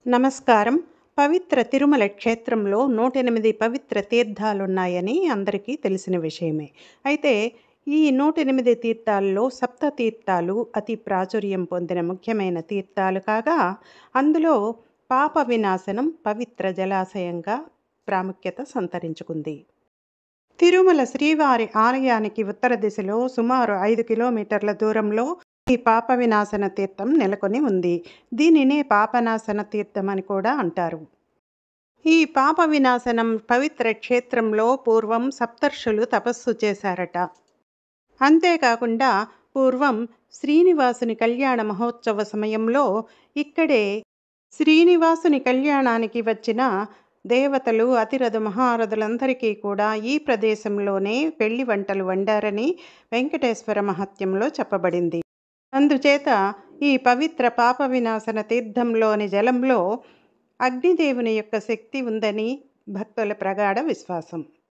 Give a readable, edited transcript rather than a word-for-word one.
నమస్కారం. పవిత్ర తిరుమల క్షేత్రంలో 108 పవిత్ర తీర్థాలున్నాయని అందరికీ తెలిసిన విషయమే. అయితే ఈ 108 తీర్థాల్లో సప్త తీర్థాలు అతి ప్రాచుర్యం పొందిన ముఖ్యమైన తీర్థాలు కాగా, అందులో పాప వినాశనం పవిత్ర జలాశయంగా ప్రాముఖ్యత సంతరించుకుంది. తిరుమల శ్రీవారి ఆలయానికి ఉత్తర దిశలో సుమారు 5 కిలోమీటర్ల దూరంలో ఈ పాప వినాశన తీర్థం నెలకొని ఉంది. దీనినే పాపనాశన తీర్థం అని కూడా అంటారు. ఈ పాప వినాశనం పవిత్ర క్షేత్రంలో పూర్వం సప్తర్షులు తపస్సు చేశారట. అంతేకాకుండా పూర్వం శ్రీనివాసుని కళ్యాణ మహోత్సవ సమయంలో ఇక్కడే శ్రీనివాసుని కళ్యాణానికి వచ్చిన దేవతలు, అతిరథ మహారథులందరికీ కూడా ఈ ప్రదేశంలోనే పెళ్లి వంటలు వండారని వెంకటేశ్వర మహాత్మ్యంలో చెప్పబడింది. అందుచేత ఈ పవిత్ర పాప వినాశన తీర్థంలోని జలంలో అగ్నిదేవుని యొక్క శక్తి ఉందని భక్తుల ప్రగాఢ విశ్వాసం.